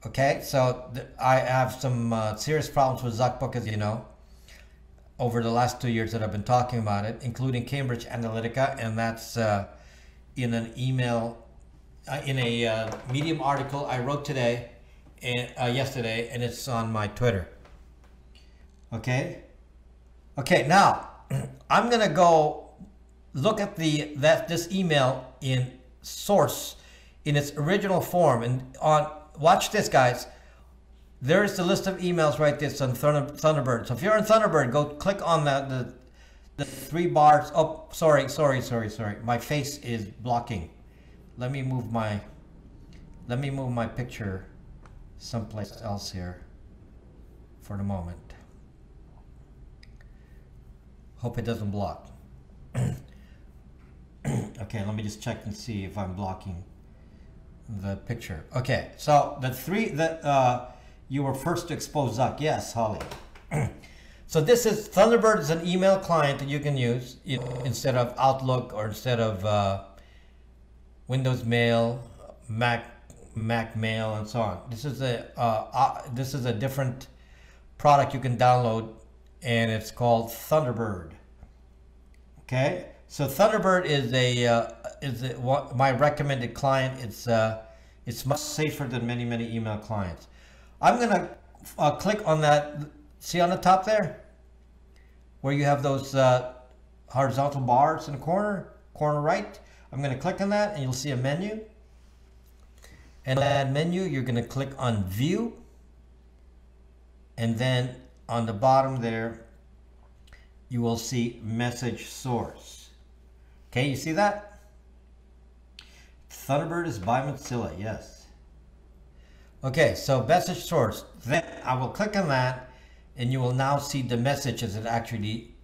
Okay, so I have some serious problems with ZuckBook, as you know, over the last 2 years that I've been talking about it, including Cambridge Analytica, and that's in an email, in a Medium article I wrote today, and yesterday, and it's on my Twitter. Okay. Okay. Now I'm gonna go look at this email in source in its original form, and watch this, guys. There's the list of emails right there on Thunderbird. So if you're on Thunderbird, go click on the 3 bars. Oh, sorry. My face is blocking. Let me move my picture someplace else here for the moment. Hope it doesn't block. Okay, let me just check and see if I'm blocking the picture. Okay, so the 3 that you were first to expose Zuck. Yes, Holly. So this is Thunderbird is an email client that you can use instead of Outlook or instead of Windows Mail, Mac Mail, and so on. This is a different product you can download, and it's called Thunderbird. Okay, so Thunderbird is my recommended client. It's much safer than many email clients. I'm gonna click on that. See on the top there, where you have those horizontal bars in the corner right. I'm gonna click on that, and you'll see a menu. And that menu, you're gonna click on View, and then on the bottom there, you will see Message Source. Okay, you see that? Thunderbird is by Mozilla, yes. Okay, so Message Source. Then I will click on that, and you will now see the messages that actually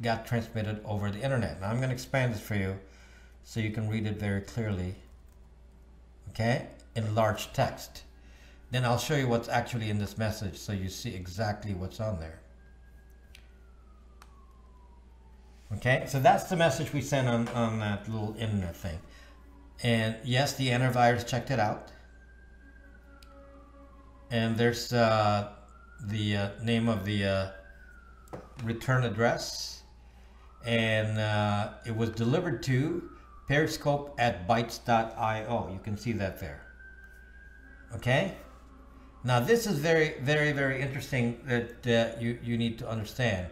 got transmitted over the internet. Now I'm going to expand this for you so you can read it very clearly. Okay, in large text. Then I'll show you what's actually in this message so you see exactly what's on there. Okay, so that's the message we sent on that little internet thing. And yes, the antivirus checked it out. And there's the name of the return address. And it was delivered to periscope@bytes.io. You can see that there. Okay? Now this is very interesting that you need to understand.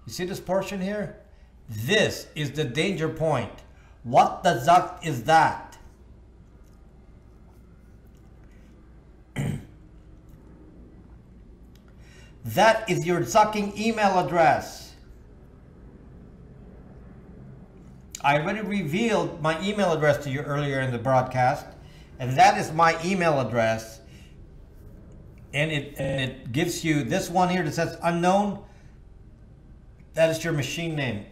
You see this portion here? This is the danger point. What the zuck is that? That is your zucking email address. I already revealed my email address to you earlier in the broadcast, and that is my email address. And it gives you this one here that says unknown. That is your machine name.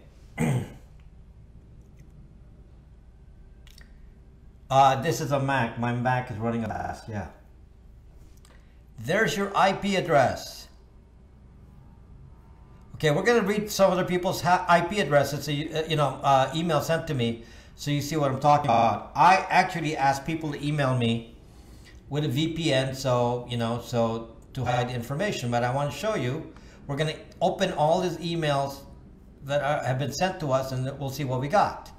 This is a Mac. My Mac is running fast. Yeah. There's your IP address. Okay, we're going to read some other people's IP addresses, so email sent to me, so you see what I'm talking about. I actually asked people to email me with a VPN, so to hide information. But I want to show you. We're going to open all these emails that have been sent to us, and we'll see what we got.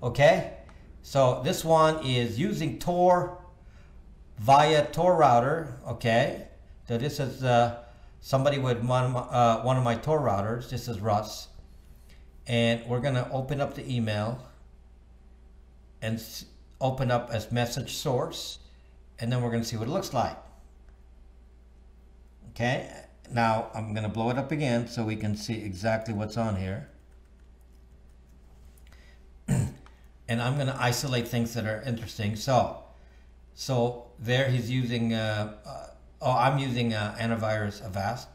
Okay, so this one is using Tor via Tor router. Okay, so this is somebody with one of my Tor routers. This is Russ, and we're going to open up the email and open up as Message Source, and then we're going to see what it looks like. Okay, now I'm going to blow it up again so we can see exactly what's on here. And I'm going to isolate things that are interesting. So there he's using, I'm using antivirus Avast,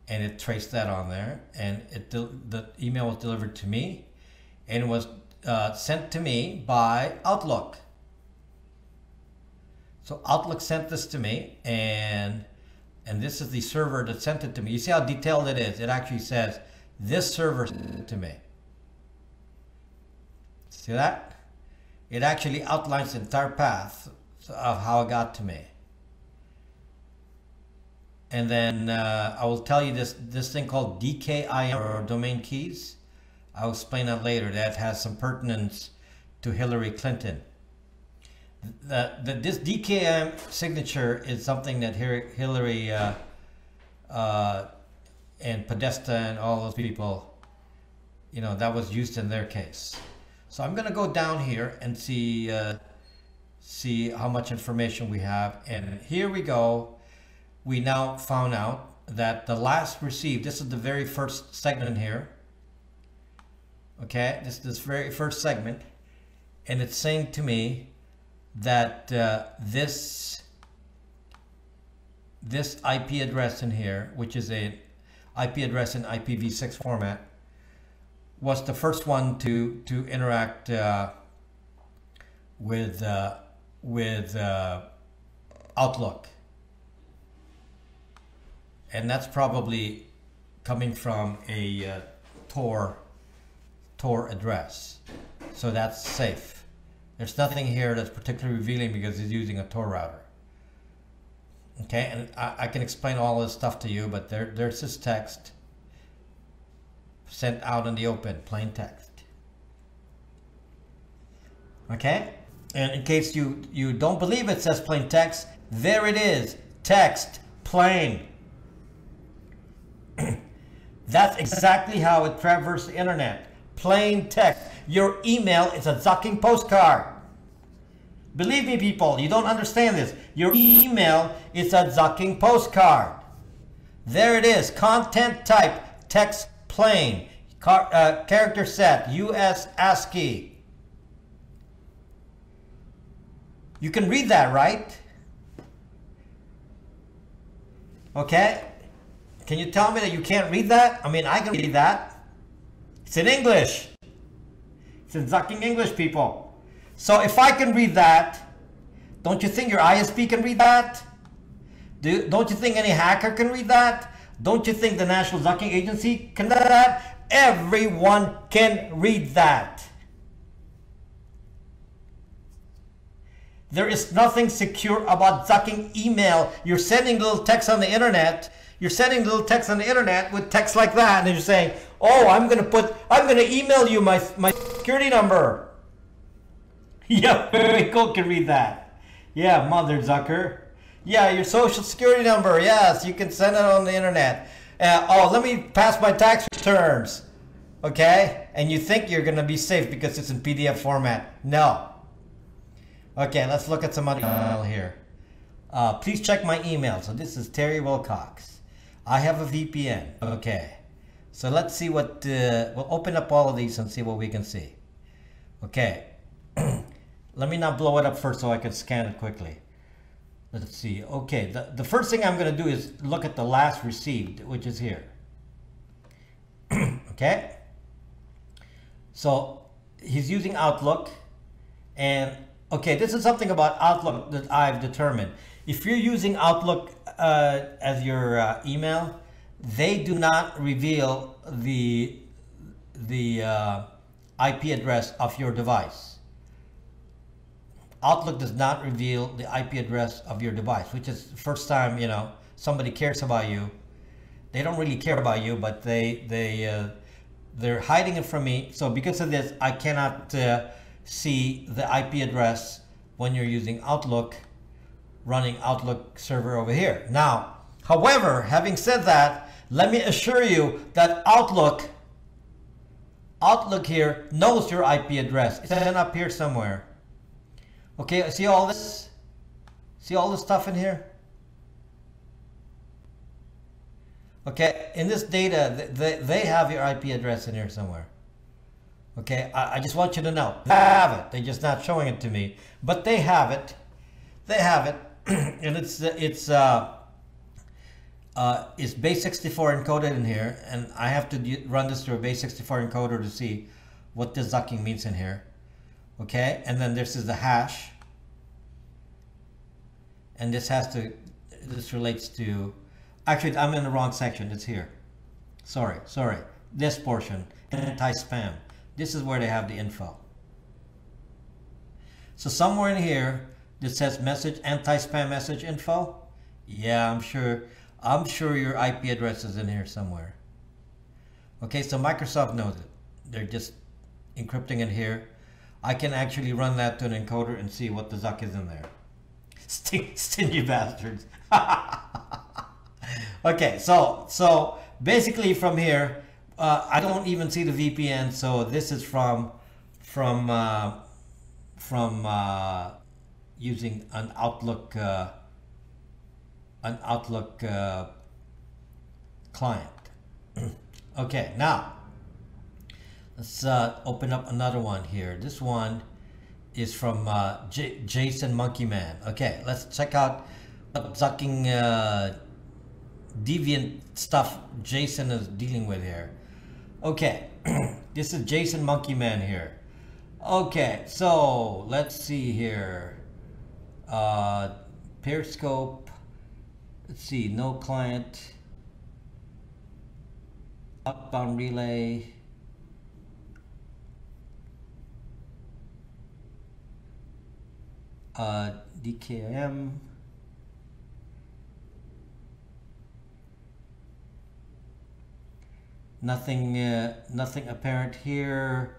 and it traced that on there, and the email was delivered to me, and it was sent to me by Outlook. So Outlook sent this to me, and this is the server that sent it to me. You see how detailed it is? It actually says, this server sent it to me. See that? It actually outlines the entire path of how it got to me. And then I will tell you this thing called DKIM, or domain keys. I'll explain that later. That has some pertinence to Hillary Clinton. This DKIM signature is something that Hillary and Podesta and all those people, you know, that was used in their case. So I'm going to go down here and see how much information we have. And here we go. We now found out that the last received, this is the very first segment here. Okay, this very first segment. And it's saying to me that this IP address in here, which is a IP address in IPv6 format, was the first one to interact with Outlook, and that's probably coming from a Tor address, so that's safe. There's nothing here that's particularly revealing because it's using a Tor router. Okay, and I can explain all this stuff to you, but there's this text sent out in the open, plain text. Okay, and in case you don't believe it says plain text, there it is, text, plain. That's exactly how it traversed the internet, plain text. Your email is a zucking postcard. Believe me, people, you don't understand this. Your email is a zucking postcard. There it is. Content type, text plain. Character set, US ASCII. You can read that, right? Okay? Can you tell me that you can't read that? I mean, I can read that. It's in English. It's in zucking English, people. So if I can read that, don't you think your ISP can read that? Don't you think any hacker can read that? Don't you think the National Zucking Agency can read that? Everyone can read that. There is nothing secure about zucking email. You're sending little text on the internet. You're sending little text on the internet with text like that, and you're saying, "Oh, I'm gonna email you my security number." Yeah, Rico can read that. Yeah, mother Zucker. Yeah, your social security number. Yes, you can send it on the internet. Oh, let me pass my tax returns. Okay? And you think you're going to be safe because it's in PDF format. No. Okay, let's look at some other email here. Please check my email. So this is Terry Wilcox. I have a VPN. Okay. So let's see what, we'll open up all of these and see what we can see. Okay. Let me now blow it up first so I can scan it quickly. Let's see. Okay, the first thing I'm going to do is look at the last received, which is here. Okay? So he's using Outlook. And, okay, this is something about Outlook that I've determined. If you're using Outlook as your email, they do not reveal the IP address of your device. Outlook does not reveal the IP address of your device, which is the first time, you know, somebody cares about you. They don't really care about you, but they're hiding it from me. So because of this, I cannot see the IP address when you're using Outlook, running Outlook server over here. Now, however, having said that, let me assure you that Outlook here knows your IP address. It's up here somewhere. Okay, see all this? See all this stuff in here? Okay, in this data, they have your IP address in here somewhere. Okay, I just want you to know. They have it. They're just not showing it to me. But they have it. They have it. And it's base64 encoded in here. And I have to run this through a base64 encoder to see what this zucking means in here. Okay, and then this is the hash, and this relates to, actually I'm in the wrong section, it's here. Sorry, this portion, anti-spam. This is where they have the info. So somewhere in here, this says message, anti-spam message info. Yeah, I'm sure I'm sure your IP address is in here somewhere. Okay, so Microsoft knows it. They're just encrypting it here. I can actually run that to an encoder and see what the zuck is in there. Stingy bastards. Okay, so basically from here, I don't even see the VPN. So this is from using an Outlook client. Okay, now let's open up another one here. This one is from Jason Monkeyman. Okay, let's check out what sucking deviant stuff Jason is dealing with here. Okay, this is Jason Monkeyman here. Okay, so let's see here. Periscope. Let's see, no client. Outbound relay. DKIM. Nothing apparent here.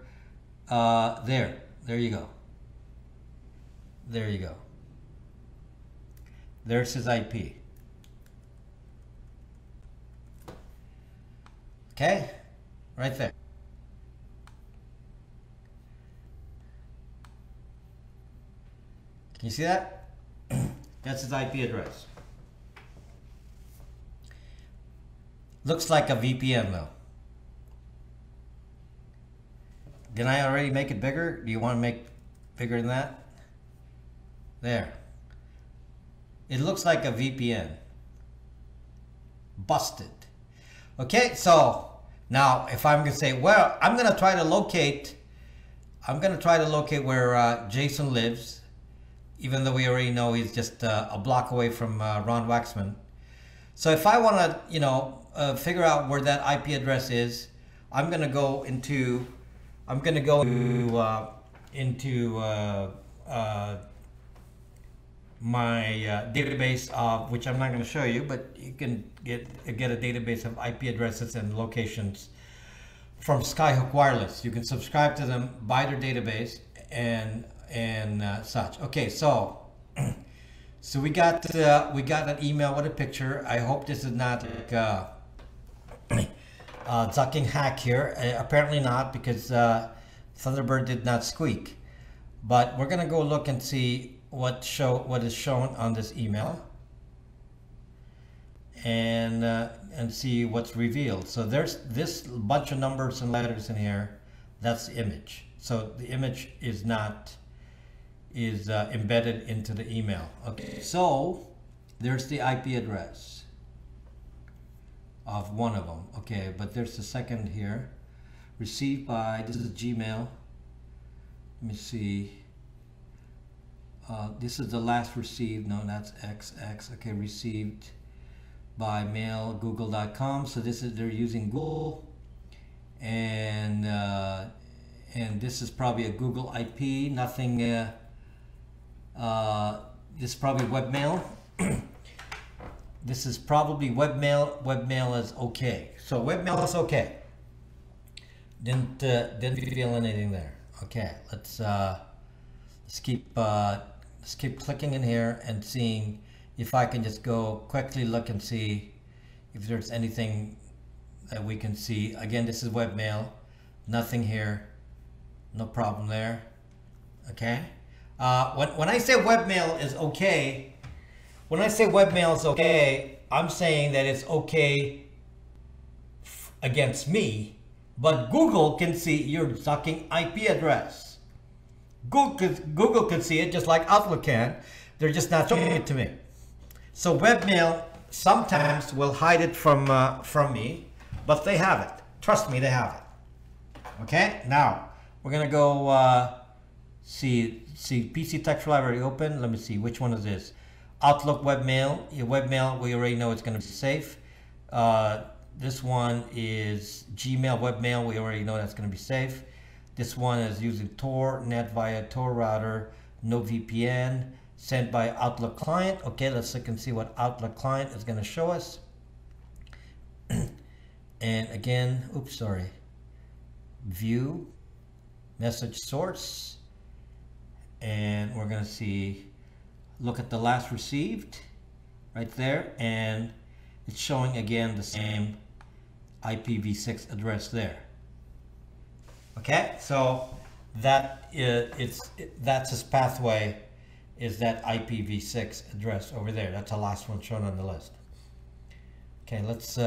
There you go. There you go. There's his IP. Okay, right there. Can you see that? That's his IP address. Looks like a VPN though. Did I already make it bigger? Do you want to make bigger than that? There. It looks like a VPN. Busted. Okay, so now if I'm going to say, well, I'm going to try to locate where Jason lives, even though we already know he's just a block away from Ron Waxman. So if I want to, figure out where that IP address is, I'm going to go into my database, which I'm not going to show you, but you can get a database of IP addresses and locations from Skyhook Wireless. You can subscribe to them, buy their database, and such. Okay, so we got an email with a picture. I hope this is not like zucking hack here. Apparently not, because Thunderbird did not squeak. But we're gonna go look and see what is shown on this email, and see what's revealed. So there's this bunch of numbers and letters in here. That's the image. So the image is embedded into the email. Okay, so there's the IP address of one of them. Okay, but there's the second here. Received by, this is Gmail. Let me see. This is the last received. No, that's XX. Okay, received by mail, google.com. So this is, they're using Google, and this is probably a Google IP. Nothing. This is probably webmail. This is probably webmail. Webmail is okay. So webmail is okay. Didn't feel anything there. Okay, let's keep clicking in here and seeing if I can just go quickly look and see if there's anything that we can see. Again, this is webmail. Nothing here. No problem there. Okay. When I say webmail is okay, I'm saying that it's okay against me, but Google can see your sucking IP address. Google can see it just like Outlook can. They're just not showing it to me. So webmail sometimes will hide it from me, but they have it. Trust me, they have it. Okay. Now we're gonna go see PC Text Library open. Let me see, which one is this? Outlook webmail. Your webmail, we already know it's going to be safe. This one is Gmail webmail. We already know that's going to be safe. This one is using Tor net via Tor router, no VPN, sent by Outlook client. Okay, let's look and see what Outlook client is going to show us. And again, oops, sorry. View message source. And we're going to see, look at the last received right there. And it's showing again the same IPv6 address there. Okay, so that's his pathway, is that IPv6 address over there. That's the last one shown on the list. Okay, let's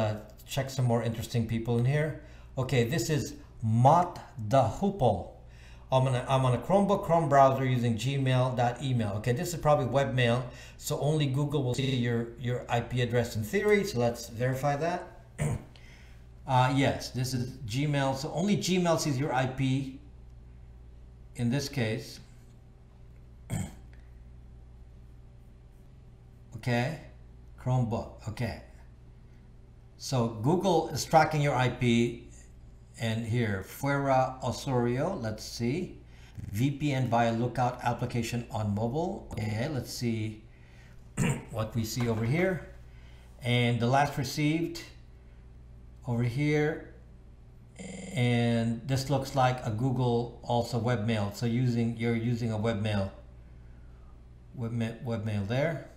check some more interesting people in here. Okay, this is Mott the Hoople. I'm on a Chromebook, Chrome browser using gmail.email. Okay, this is probably webmail, so only Google will see your IP address in theory. So let's verify that. Yes, this is Gmail, so only Gmail sees your IP in this case. Okay, Chromebook, okay. So Google is tracking your IP, and here, Fuera Osorio, let's see. VPN via Lookout application on mobile. Okay, let's see what we see over here. And the last received over here, and this looks like a Google also webmail. So you're using a webmail there.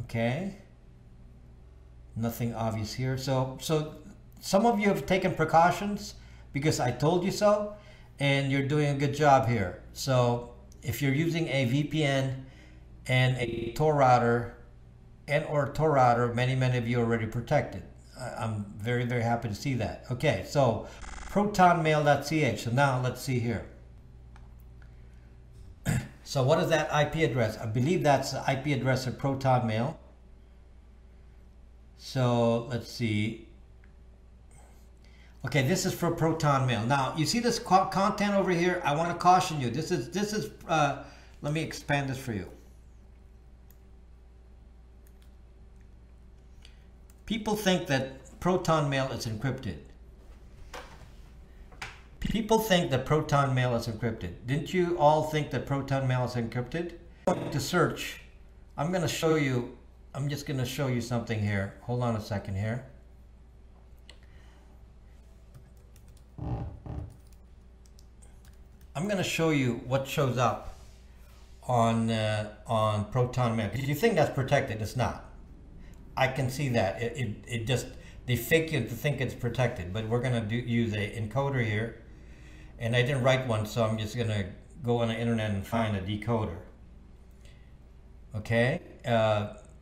Okay, nothing obvious here. So some of you have taken precautions because I told you so, and you're doing a good job here. So if you're using a VPN and a Tor router many of you are already protected. I'm very, very happy to see that. Okay, so protonmail.ch. So now let's see here. So what is that IP address? I believe that's the IP address of ProtonMail. So let's see. Okay, this is for ProtonMail. Now you see this content over here. I want to caution you. This is. Let me expand this for you. People think that ProtonMail is encrypted. People think that ProtonMail is encrypted. Didn't you all think that ProtonMail is encrypted? To search, I'm going to show you. I'm just going to show you something here. Hold on a second here. I'm going to show you what shows up on ProtonMail. If you think that's protected, it's not. I can see that. It just, they fake you to think it's protected, but we're going to use a encoder here. And I didn't write one, so I'm just going to go on the internet and find a decoder. Okay,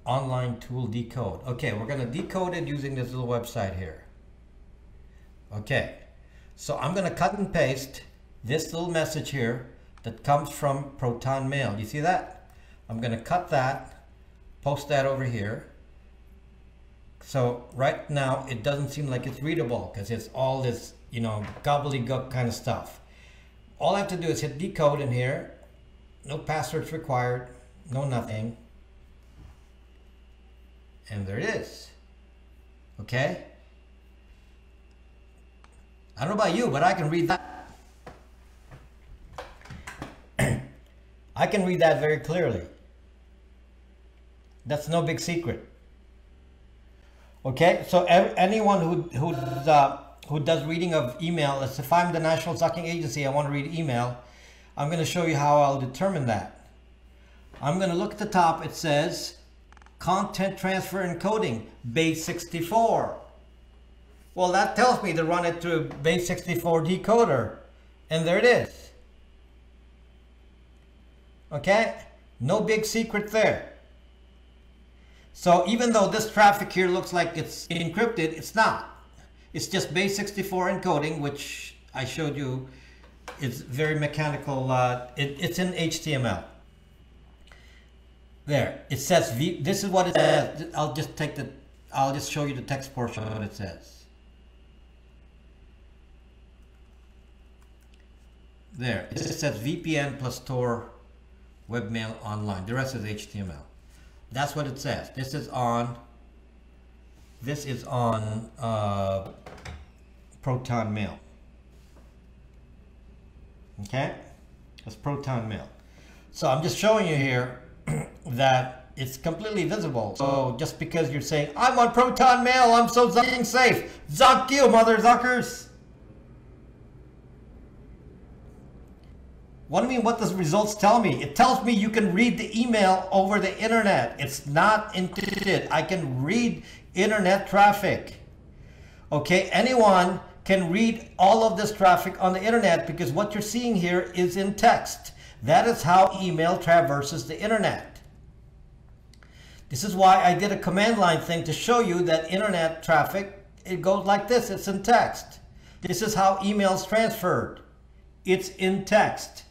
online tool decode. Okay, we're going to decode it using this little website here. Okay, so I'm going to cut and paste this little message here that comes from ProtonMail. You see that? I'm going to cut that, post that over here. So right now it doesn't seem like it's readable because it's all this, you know, gobbledygook kind of stuff. All I have to do is hit decode in here. No passwords required, no nothing. And there it is. Okay? I don't know about you, but I can read that. I can read that very clearly. That's no big secret. Okay, so anyone who does reading of email, let's say if I'm the National Sucking Agency, I want to read email, I'm going to show you how I'll determine that. I'm going to look at the top. It says content transfer encoding base 64. Well, that tells me to run it through base 64 decoder, and there it is. Okay, no big secret there. So even though this traffic here looks like it's encrypted, it's not. It's just base 64 encoding, which I showed you. It's very mechanical. It's in HTML. There, it says V. This is what it says. I'll just show you the text portion of what it says. There, it says VPN plus Tor webmail online. The rest is HTML. That's what it says. This is on ProtonMail. Okay, that's ProtonMail. So I'm just showing you here that It's completely visible. So just because you're saying, I'm on ProtonMail, I'm so zucking safe. Zuck you, mother zuckers. What do you mean, what does results tell me? It tells me you can read the email over the internet. It's not encrypted. I can read internet traffic. Okay, anyone can read all of this traffic on the internet because what you're seeing here is in text. That is how email traverses the internet. This is why I did a command line thing to show you that internet traffic, it goes like this, it's in text. This is how email's transferred. It's in text.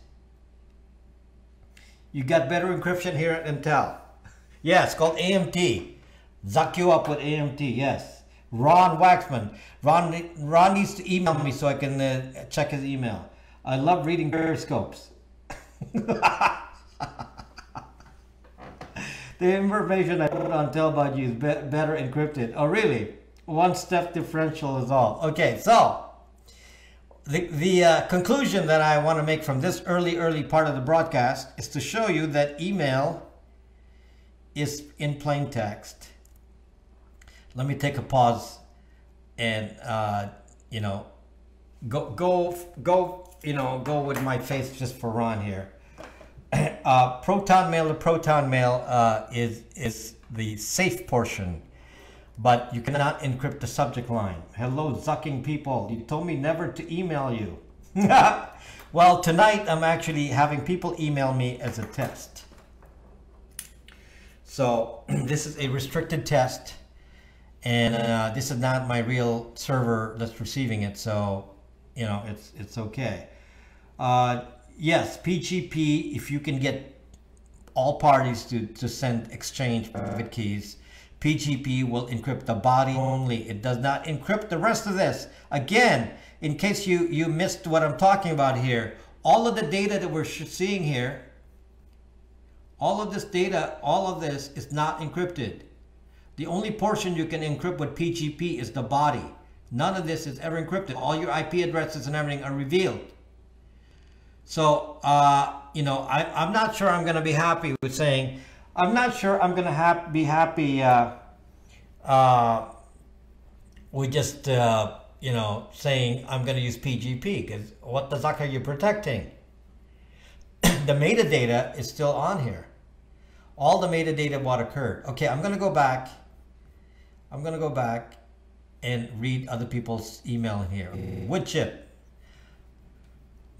You got better encryption here at Intel. Yeah, it's called AMT. Zuck you up with AMT, yes. Ron Waxman. Ron needs to email me so I can check his email. I love reading periscopes. The information I put on Tell about you is better encrypted. Oh, really? One step differential is all. Okay, so the conclusion that I want to make from this early part of the broadcast is to show you that email is in plain text. Let me take a pause and go with my face just for Ron here. ProtonMail to ProtonMail is the safe portion, but you cannot encrypt the subject line. Hello, zucking people. You told me never to email you. Well, tonight I'm actually having people email me as a test. So this is a restricted test, and this is not my real server that's receiving it. So, it's okay. Yes, PGP, if you can get all parties to send exchange private keys, PGP will encrypt the body only. It does not encrypt the rest of this. Again, in case you missed what I'm talking about here, all of the data that we're seeing here, all of this data, all of this is not encrypted. The only portion you can encrypt with PGP is the body. None of this is ever encrypted. All your IP addresses and everything are revealed. So, I'm not sure I'm going to be happy with saying, I'm not sure I'm going to be happy with just, saying I'm going to use PGP, because what the zuck are you protecting? The metadata is still on here. All the metadata what occurred. Okay, I'm going to go back. I'm going to go back and read other people's email in here. Wood chip.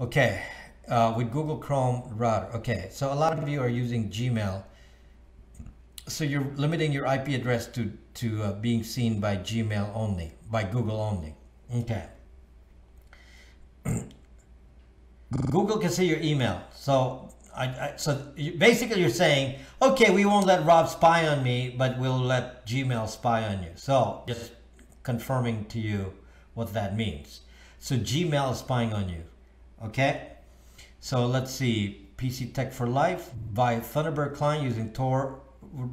Okay. With Google Chrome router. Okay, so a lot of you are using Gmail. So you're limiting your IP address to being seen by Gmail only, by Google only. Okay. Google can see your email. So basically you're saying, okay, we won't let Rob spy on me, but we'll let Gmail spy on you. So just confirming to you what that means. So Gmail is spying on you. Okay. So let's see, PC Tech for Life by Thunderbird client using Tor,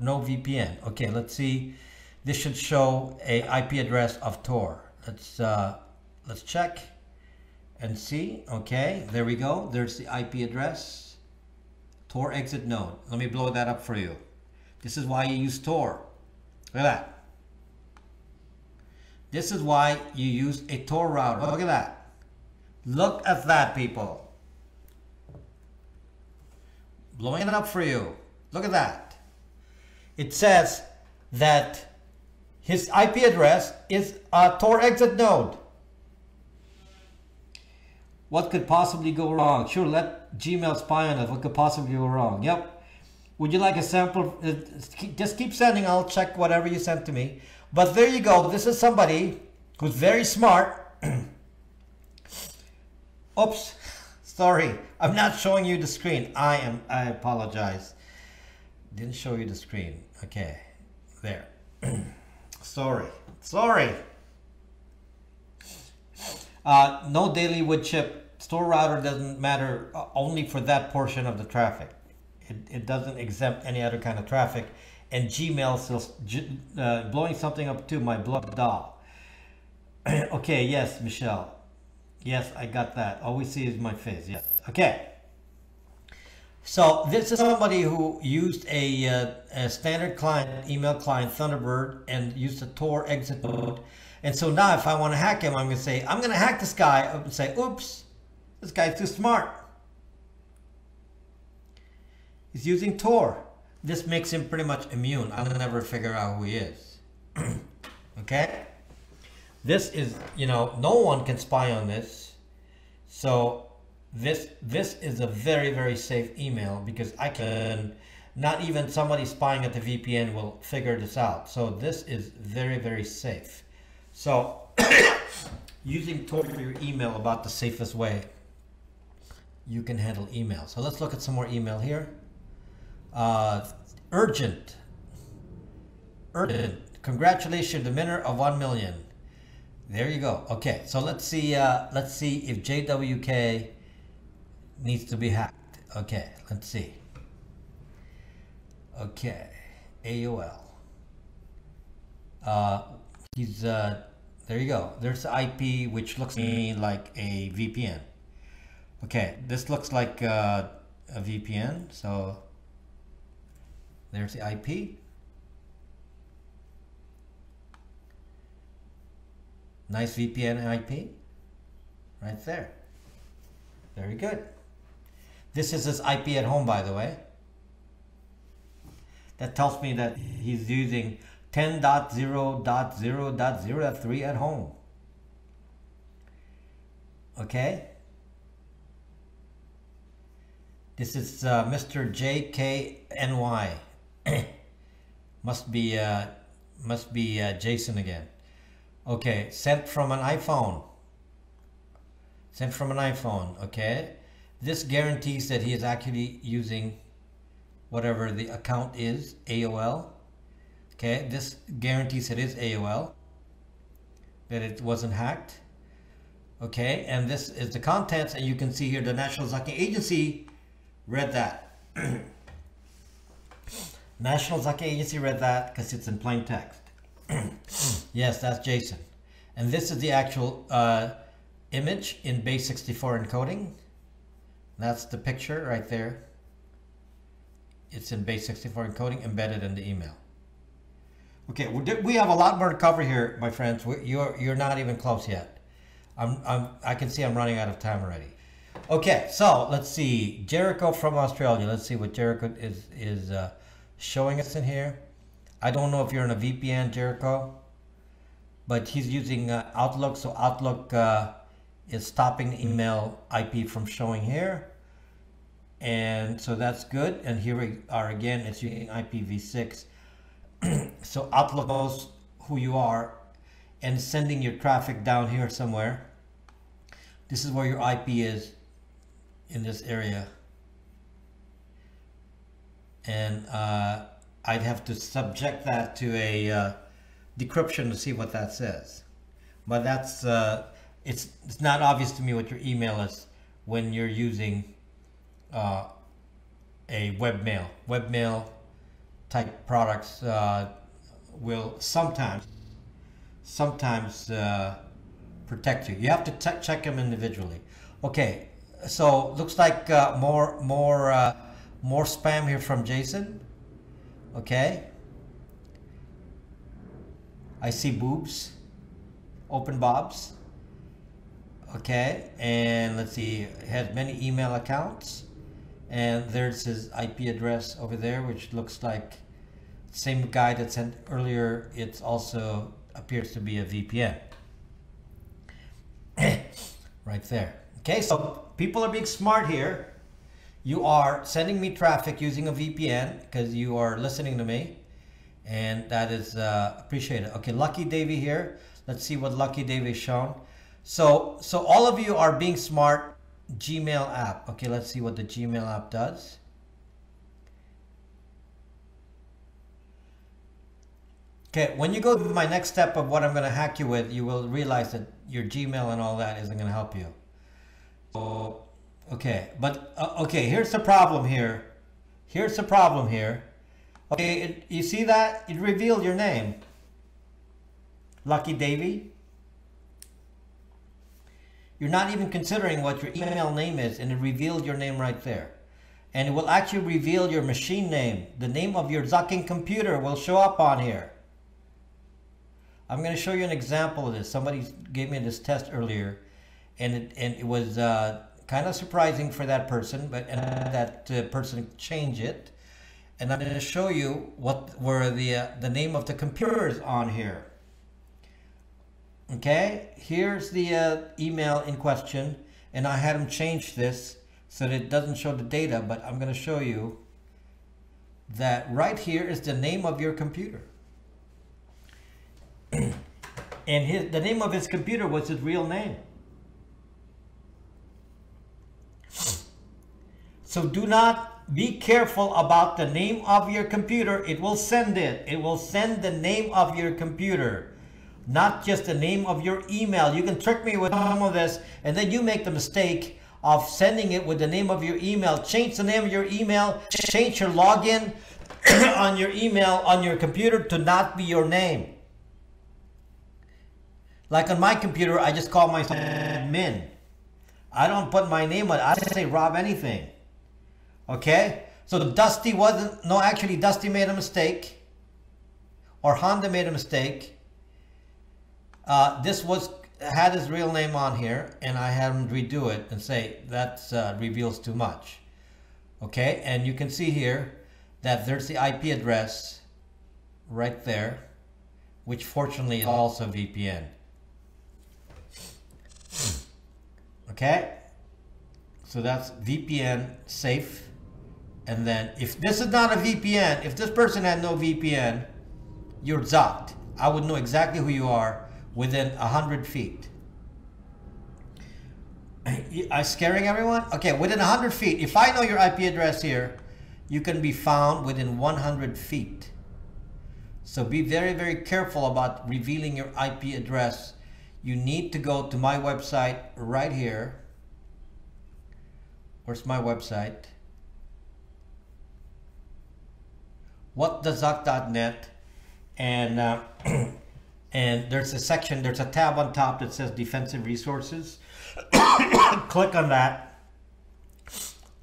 no VPN. Okay, let's see. This should show a IP address of Tor. Let's check and see. Okay, there we go. There's the IP address. Tor exit node. Let me blow that up for you. This is why you use Tor. Look at that. This is why you use a Tor router. Look at that. Look at that, people. Blowing it up for you. Look at that. It says that his IP address is a Tor exit node. What could possibly go wrong? Sure, let Gmail spy on us. What could possibly go wrong? Yep. Would you like a sample? Just keep sending. I'll check whatever you sent to me. But there you go. This is somebody who's very smart. Oops. Sorry, I'm not showing you the screen. I apologize. Didn't show you the screen. Okay, there. Sorry. No daily wood chip. Store router doesn't matter only for that portion of the traffic. It doesn't exempt any other kind of traffic. And Gmail still blowing something up to my blood doll. Okay, yes, Michelle. Yes, I got that. All we see is my face. Yes. Okay. So this is somebody who used a standard client, email client, Thunderbird, and used a Tor exit mode. And so now if I want to hack him, I'm going to say, I'm going to hack this guy, and say, oops, this guy's too smart. He's using Tor. This makes him pretty much immune. I'll never figure out who he is. Okay? This is, you know, no one can spy on this. So this is a very, very safe email, because I can, not even somebody spying at the VPN will figure this out. So this is very, very safe. So using Tor for your email about the safest way you can handle email. So let's look at some more email here. Urgent. Congratulations, the winner of 1 million. There you go. Okay, so let's see if JWK needs to be hacked. Okay, let's see. Okay, AOL. He's there you go. There's the IP, which looks to me like a VPN. Okay, this looks like a VPN. So there's the IP. Nice VPN IP right there. Very good. This is his IP at home, by the way. That tells me that he's using 10.0.0.03 at home. Okay. This is Mr. JKNY. must be Jason again. Okay, sent from an iPhone. Sent from an iPhone, okay. This guarantees that he is actually using whatever the account is, AOL. Okay, this guarantees it is AOL, that it wasn't hacked. Okay, and this is the contents, and you can see here the National Zaki Agency read that. National Zaki Agency read that because it's in plain text. Yes, that's Jason. And this is the actual image in base64 encoding. That's the picture right there. It's in base64 encoding embedded in the email. Okay, we have a lot more to cover here, my friends. You're not even close yet. I can see I'm running out of time already. Okay, so let's see. Jericho from Australia. Let's see what Jericho is showing us in here. I don't know if you're in a VPN, Jericho, but he's using Outlook. So Outlook is stopping the email IP from showing here. And so that's good. And here we are again, it's using IPv6. So Outlook knows who you are and sending your traffic down here somewhere. This is where your IP is, in this area. And I'd have to subject that to a decryption to see what that says. But that's it's not obvious to me what your email is when you're using a webmail. Webmail type products will sometimes protect you. You have to check them individually. Okay, so looks like more spam here from Jason. Okay, I see boobs, open bobs. Okay, and let's see, it has many email accounts, and there's his IP address over there, which looks like the same guy that sent earlier. It also appears to be a VPN right there. Okay, so people are being smart here. You are sending me traffic using a VPN because you are listening to me, and that is appreciated. Okay, Lucky Davy here. Let's see what Lucky Davy is shown. So all of you are being smart. Gmail app. Okay, let's see what the Gmail app does. Okay, when you go to my next step of what I'm going to hack you with, you will realize that your Gmail and all that isn't going to help you. So, okay, but okay, here's the problem here. Here's the problem here. Okay, you see that? It revealed your name. Lucky Davy. You're not even considering what your email name is, and it revealed your name right there. and it will actually reveal your machine name. The name of your zucking computer will show up on here. I'm going to show you an example of this. Somebody gave me this test earlier, and it was kind of surprising for that person, but that person changed it. And I'm going to show you what were the name of the computers on here. Okay, here's the email in question, and I had him change this so that it doesn't show the data, but I'm going to show you that right here is the name of your computer. And the name of his computer was his real name. So do not be careful about the name of your computer. It will send it. It will send the name of your computer, not just the name of your email. You can trick me with some of this, and then you make the mistake of sending it with the name of your email. Change the name of your email. Change your login on your email on your computer to not be your name. Like on my computer, I just call myself admin. I don't put my name on it. I don't say Rob anything. Okay? So Dusty wasn't, no, actually Dusty made a mistake. Or Honda made a mistake. This had his real name on here, and I had him redo it and say that reveals too much. Okay? And you can see here that there's the IP address right there, which fortunately is also VPN. Okay, so that's VPN safe. And then if this is not a VPN, if this person had no VPN, you're zucked. I would know exactly who you are within 100 feet. I'm scaring everyone? Okay, within 100 feet. If I know your IP address here, you can be found within 100 feet. So be very, very careful about revealing your IP address. You need to go to my website right here. Where's my website? whatthezuck.net, and and there's a section, there's a tab on top that says defensive resources. Click on that.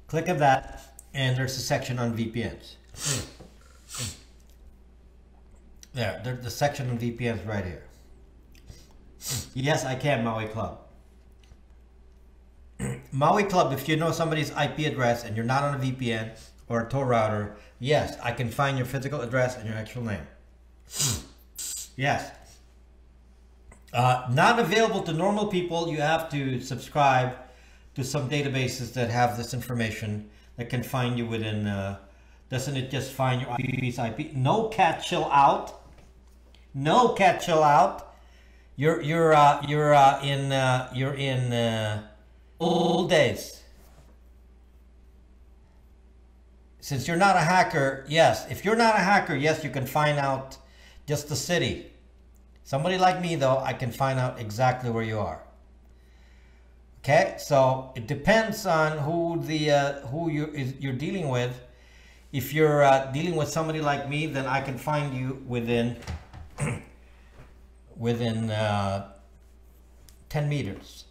Click on that, and there's a section on VPNs. There's the section on VPNs right here. Yes, I can, Maui Club. Maui Club, if you know somebody's IP address and you're not on a VPN or a Tor router, yes, I can find your physical address and your actual name. Yes. Not available to normal people. You have to subscribe to some databases that have this information that can find you within, doesn't it just find your IP's IP? No, cat, chill out. No, cat, chill out. You're in old days. Since you're not a hacker, yes. If you're not a hacker, yes, you can find out just the city. Somebody like me, though, I can find out exactly where you are. Okay, so it depends on who you're dealing with. If you're dealing with somebody like me, then I can find you within 10 meters.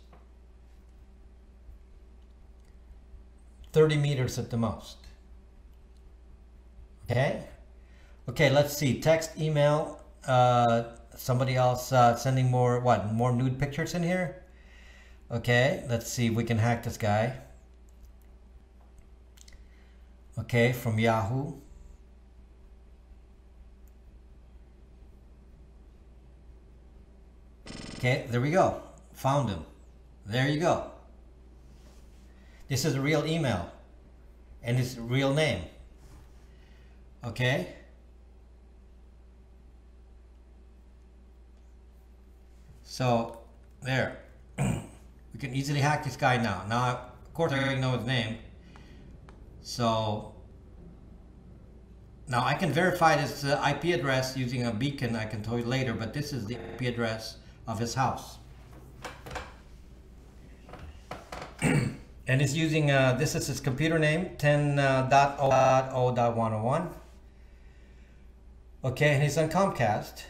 30 meters at the most. Okay? Okay, let's see. Text, email, somebody else sending more nude pictures in here? Okay, let's see if we can hack this guy. Okay, from Yahoo. Okay, there we go. Found him. There you go. This is a real email and his real name. Okay. So there. We can easily hack this guy now. Now, of course, I already know his name. So now I can verify this IP address using a beacon. I can tell you later, but this is the IP address of his house. And it's using, this is his computer name, 10.0.0.101. Okay, and he's on Comcast.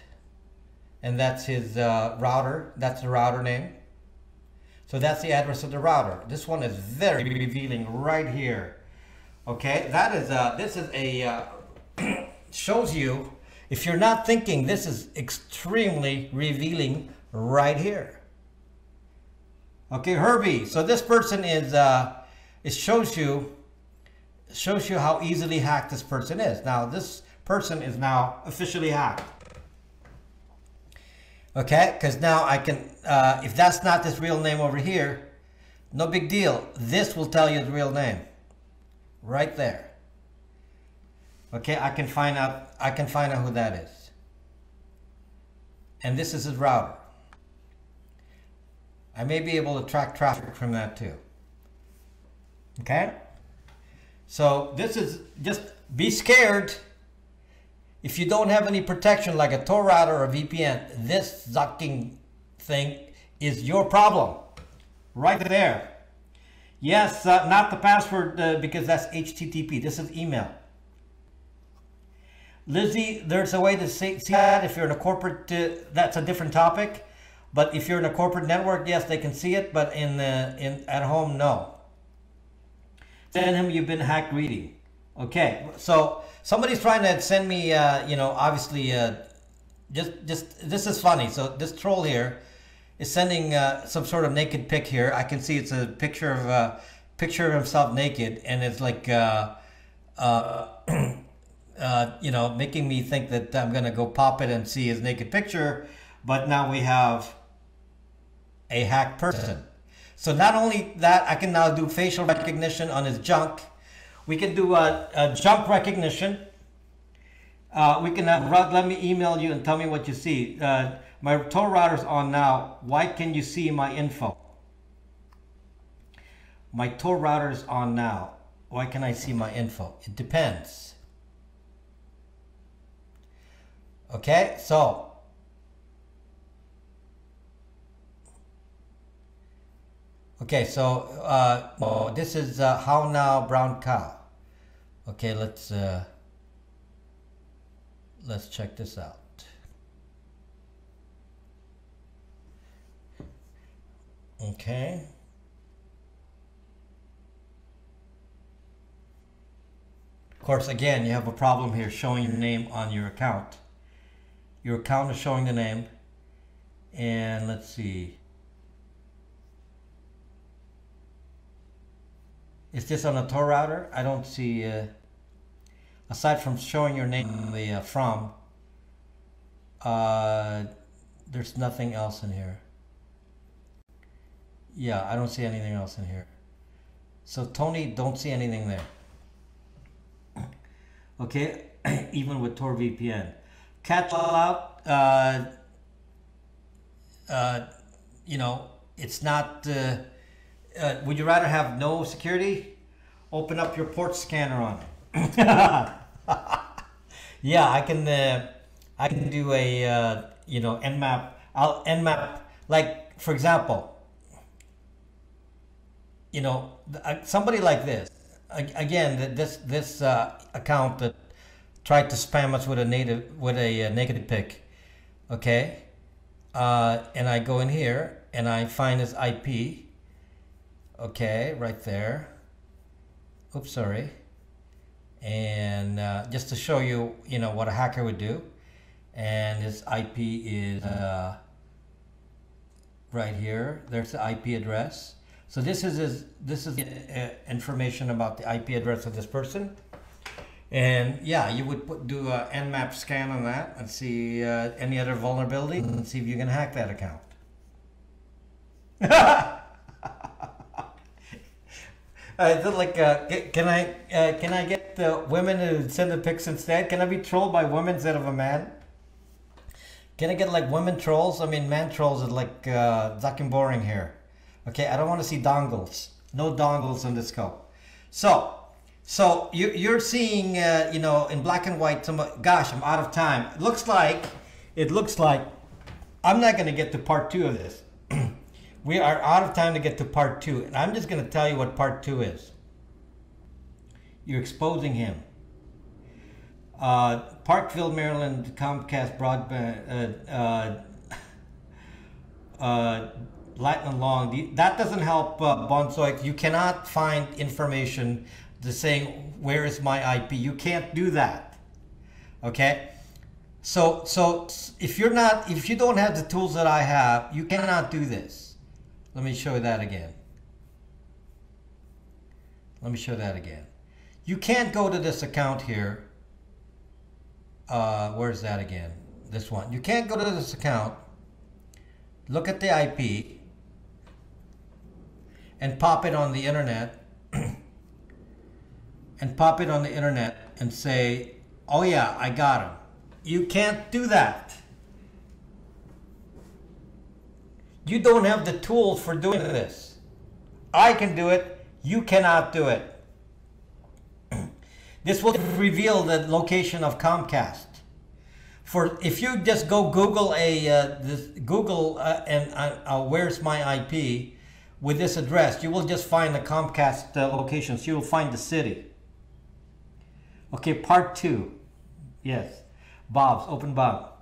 And that's his router. That's the router name. So that's the address of the router. This one is very revealing right here. Okay, that is this is a shows you, if you're not thinking, this is extremely revealing right here. Okay, Herbie. So this person is it shows you how easily hacked this person is. Now this person is now officially hacked. Okay, because now I can, if that's not his real name over here, no big deal. This will tell you his real name, right there. Okay, I can find out who that is. And this is his router. I may be able to track traffic from that too. Okay, so this is just be scared. If you don't have any protection like a Tor router or VPN, this zucking thing is your problem. Right there. Yes, not the password because that's HTTP. This is email. Lizzie, there's a way to see that if you're in a corporate, that's a different topic. But if you're in a corporate network, yes, they can see it. But at home, no. Send him, you've been hacked reading. Okay, so somebody's trying to send me, you know, obviously, just this is funny. So this troll here is sending some sort of naked pic here. I can see it's a picture of himself naked, and it's like, you know, making me think that I'm gonna go pop it and see his naked picture. But now we have a hacked person. So not only that, I can now do facial recognition on his junk. We can do a junk recognition. We can have, let me email you and tell me what you see. My Tor router's on now. Why can you see my info? My Tor router's on now. Why can I see my info? It depends. Okay, so. Okay, so this is how now brown cow. Okay, let's check this out. Okay. Of course, again, you have a problem here showing your name on your account. Your account is showing the name, and let's see. Is this on a Tor router? I don't see, aside from showing your name from, there's nothing else in here. Yeah, I don't see anything else in here. So Tony, don't see anything there. Okay, even with Tor VPN. Catch all out, you know, it's not, would you rather have no security? Open up your port scanner on it. Yeah, I can do a you know, nmap. I'll nmap, like for example, you know, somebody like this. Again, this account that tried to spam us with a negative pic. Okay, and I go in here and I find his IP. Okay, right there. Oops, sorry. And just to show you, you know, what a hacker would do. And his IP is right here. There's the IP address. So this is information about the IP address of this person. And yeah, you would do a nmap scan on that and see any other vulnerability and see if you can hack that account. Like, can I get women to send the pics instead? Can I be trolled by women instead of a man? Can I get like women trolls? I mean, man trolls are like fucking boring here. Okay, I don't want to see dongles. No dongles on the scope. So you're seeing, you know, in black and white. Gosh, I'm out of time. It looks like I'm not going to get to part 2 of this. We are out of time to get to part 2, and I'm just going to tell you what part 2 is. You're exposing him. Parkville, Maryland, Comcast broadband, Latin and long. That doesn't help Bonsoy. You cannot find information just saying, where is my IP? You can't do that. Okay? So if you don't have the tools that I have, you cannot do this. Let me show you that again. Let me show that again. You can't go to this account here. Where's that again? This one. You can't go to this account, look at the IP, and pop it on the internet, and pop it on the internet and say, oh yeah, I got him. You can't do that. You don't have the tools for doing this. I can do it. You cannot do it. This will reveal the location of Comcast. For if you just go Google where's my IP with this address, you will just find the Comcast locations. You will find the city. Okay, part 2. Yes, Bob's open Bob.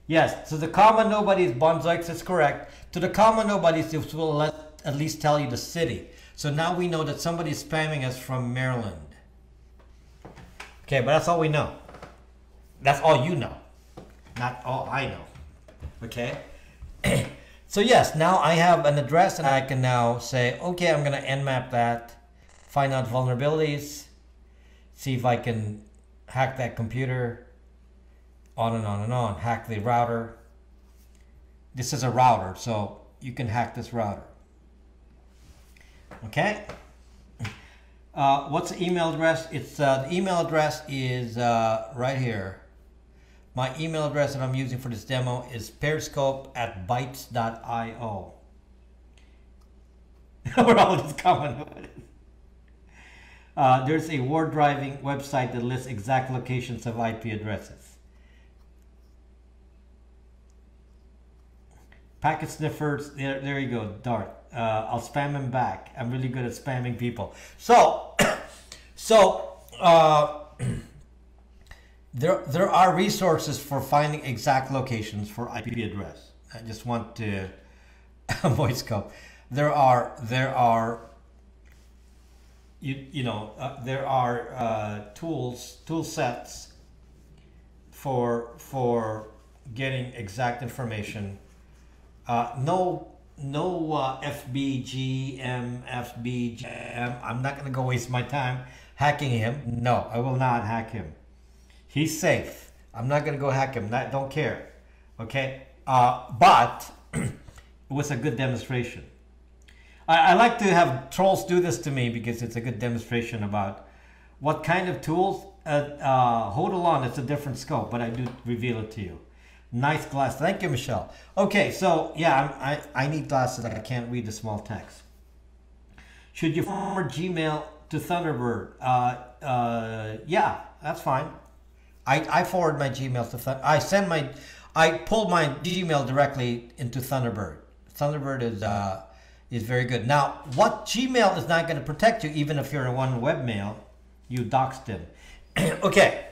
Yes, so the common nobodies, Bonzoix is correct. To the common nobodies, this will at least tell you the city. So now we know that somebody is spamming us from Maryland. Okay, but that's all we know. That's all you know. Not all I know. Okay? So yes, now I have an address and I can now say, okay, I'm going to nmap that, find out vulnerabilities, see if I can hack that computer, on and on and on. Hack the router. This is a router, so you can hack this router. Okay? What's the email address? It's the email address is right here. My email address that I'm using for this demo is periscope@bytes.io. We're all just commenting. There's a word driving website that lists exact locations of IP addresses. Packet sniffers, there you go, Dart. I'll spam him back. I'm really good at spamming people. So, there are resources for finding exact locations for IP address. I just want to voice code. There are tool sets for getting exact information. No FBGM. I'm not going to go waste my time hacking him. No, I will not hack him. He's safe. I'm not going to go hack him. Don't care. Okay? But it was a good demonstration. I like to have trolls do this to me because it's a good demonstration about what kind of tools. Hold on, it's a different scope, but I do reveal it to you. Nice glass. Thank you, Michelle. Okay, so yeah, I need glasses. I can't read the small text. Should you forward Gmail to Thunderbird? Yeah, that's fine. I forward my Gmail to Thunderbird. I pull my Gmail directly into Thunderbird. Thunderbird is very good. Now, what Gmail is not going to protect you, even if you're on webmail, you doxed him. Okay.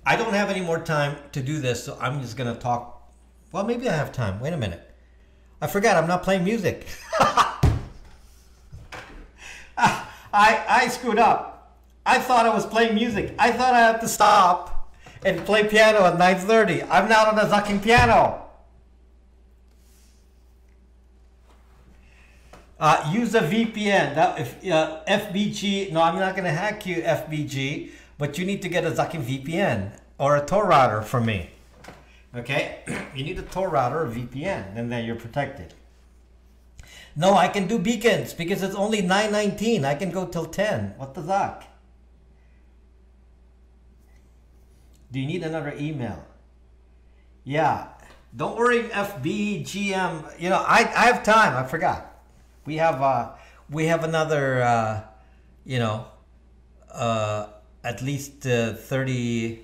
I don't have any more time to do this, so I'm just going to talk. Well, maybe I have time. Wait a minute. I forgot I'm not playing music. I screwed up. I thought I was playing music. I thought I had to stop and play piano at 9:30. I'm now on a zucking piano. Use a VPN. Now, if FBG, no, I'm not going to hack you, FBG, but you need to get a zucking VPN or a Tor router from me. Okay? You need a Tor router or VPN, and then you're protected. No, I can do beacons because it's only 9:19. I can go till 10. What the zuck? Do you need another email? Yeah. Don't worry, FBGM. You know, I have time. I forgot. We have another, at least 30,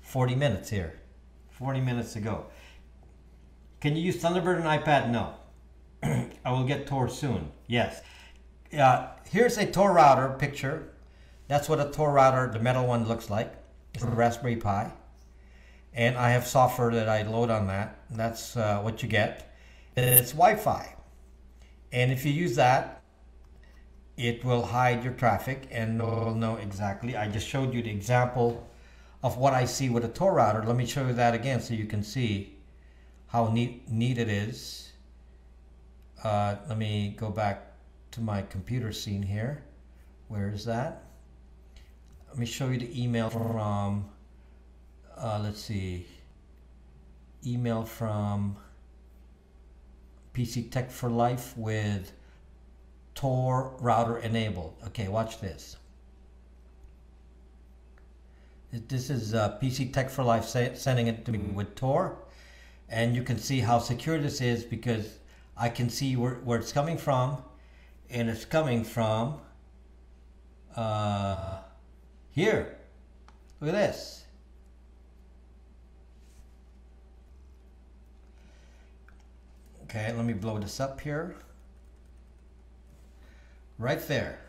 40 minutes here. 40 minutes to go. Can you use Thunderbird on iPad? No. I will get Tor soon. Yes. Here's a Tor router picture. That's what a Tor router, the metal one, looks like. It's a Raspberry Pi. And I have software that I load on that. That's what you get. It's Wi-Fi. And if you use that, it will hide your traffic and will know exactly. I just showed you the example of what I see with a Tor router. Let me show you that again so you can see how neat it is. Let me go back to my computer scene here. Where is that? Let me show you the email from, let's see, email from PC Tech for Life with Tor router enabled. Okay, watch this. This is PC Tech for Life sending it to me with Tor, and you can see how secure this is because I can see where it's coming from, and it's coming from here. Look at this. Okay, let me blow this up here. Right there.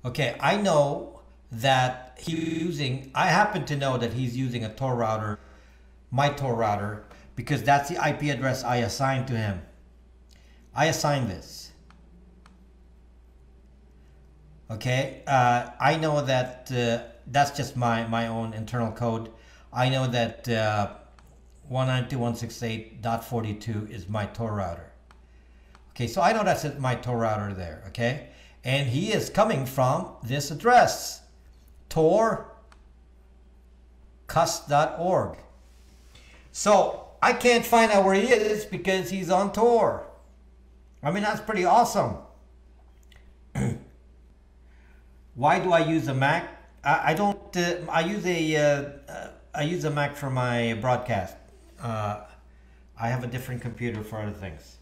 Okay, I know that I happen to know that he's using a Tor router, my Tor router, because that's the IP address I assigned to him. I assigned this. Okay, I know that that's just my own internal code. I know that 192.168.42 is my Tor router. Okay, so I know that's my Tor router there, okay? And he is coming from this address, torcus.org. So I can't find out where he is because he's on Tor. I mean, that's pretty awesome. Why do I use a Mac? I don't. I use a Mac for my broadcast. I have a different computer for other things.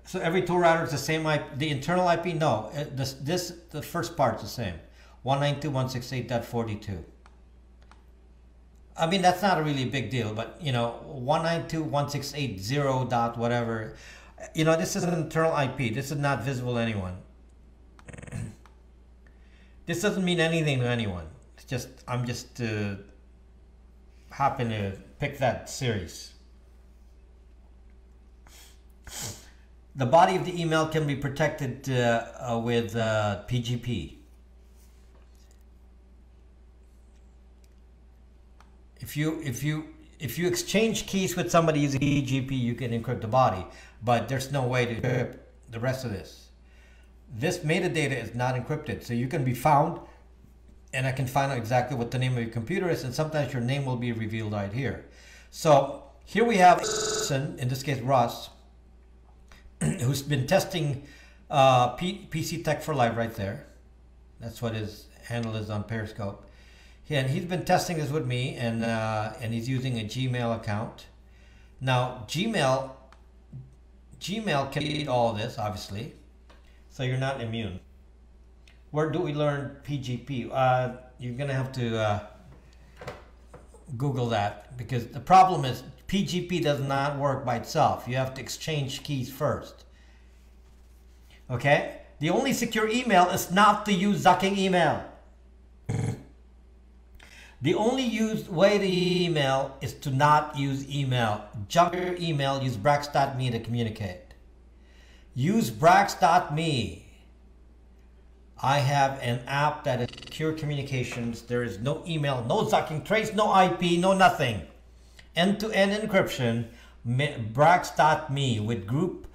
So every Tor router is the same IP. The internal IP, no. The first part's the same. 192.168.42. I mean, that's not a really big deal, but you know, 192.168.0 dot whatever. You know, this is an internal IP. This is not visible to anyone. This doesn't mean anything to anyone. It's just I'm just happen to pick that series. The body of the email can be protected with PGP. If you exchange keys with somebody using PGP, you can encrypt the body, but there's no way to encrypt the rest of this. This metadata is not encrypted, so you can be found, and I can find out exactly what the name of your computer is, and sometimes your name will be revealed right here. So here we have, in this case Russ, who's been testing PC Tech for Life right there. That's what his handle is on Periscope. And he's been testing this with me, and he's using a Gmail account. Now Gmail can read all of this, obviously, so you're not immune. Where do we learn PGP? You're gonna have to Google that, because the problem is PGP does not work by itself. You have to exchange keys first. Okay? The only secure email is not to use Zucking email. The only way to email is to not use email. Junk your email, use brax.me to communicate. Use brax.me. I have an app that is secure communications. There is no email, no Zucking trace, no IP, no nothing. End-to-end encryption, brax.me with group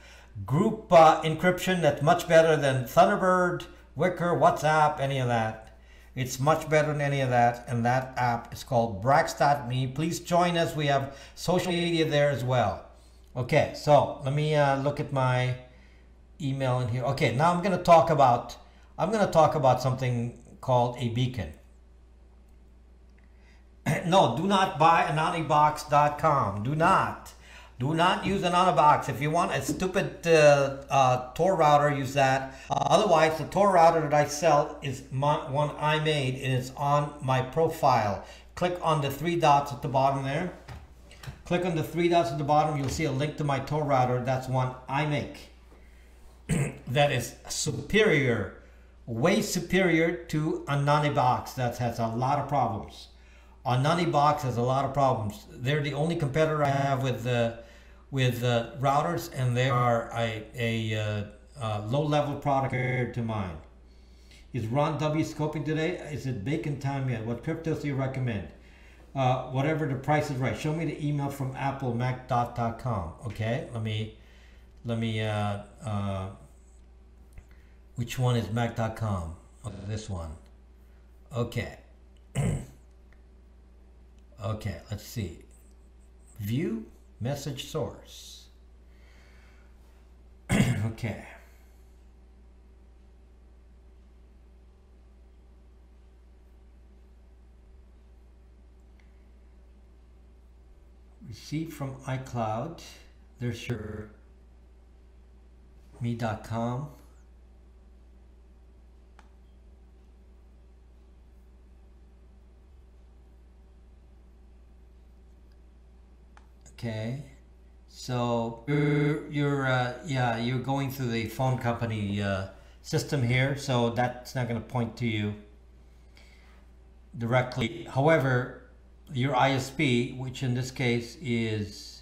encryption that's much better than Thunderbird, Wicker, WhatsApp, any of that. It's much better than any of that, and that app is called brax.me. Please join us. We have social media there as well. Okay, so let me look at my email in here. Okay, now I'm going to talk about something called a beacon. No, do not buy anonybox.com. Do not use Anonybox. If you want a stupid Tor router, use that. Otherwise, the Tor router that I sell is one I made, and it's on my profile. Click on the three dots at the bottom there. Click on the three dots at the bottom. You'll see a link to my Tor router. That's one I make. That is superior, way superior to Anonybox. That has a lot of problems. Anonybox has a lot of problems. They're the only competitor I have with routers, and they are Low-level product compared to mine. Is Ron W scoping today? Is it bacon time yet? What cryptos do you recommend? Whatever the price is right. Show me the email from Apple Mac.com. Okay, let me which one is Mac.com? Oh, this one. Okay. Okay, let's see. View message source. Okay. Receipt from iCloud. There's your me.com. Okay, so you're going through the phone company system here, so that's not going to point to you directly. However, your ISP, which in this case is,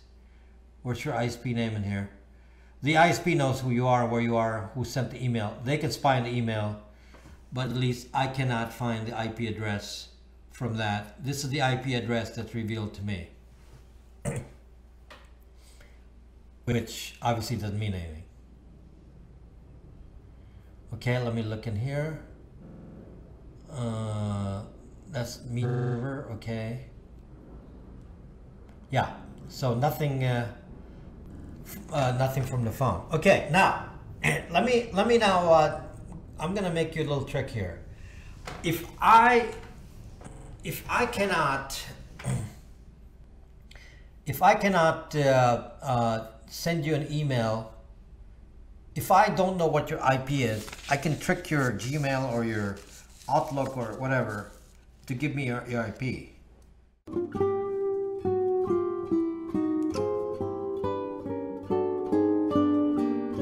what's your ISP name in here? The ISP knows who you are, where you are, who sent the email. They can spy on the email, but at least I cannot find the IP address from that. This is the IP address that's revealed to me. Which obviously doesn't mean anything. Okay, let me look in here. That's me server. Okay. Yeah. So nothing. Nothing from the phone. Okay. Now, let me now. I'm gonna make you a little trick here. If I cannot. If I cannot send you an email, if I don't know what your IP is, I can trick your Gmail or your Outlook or whatever to give me your IP.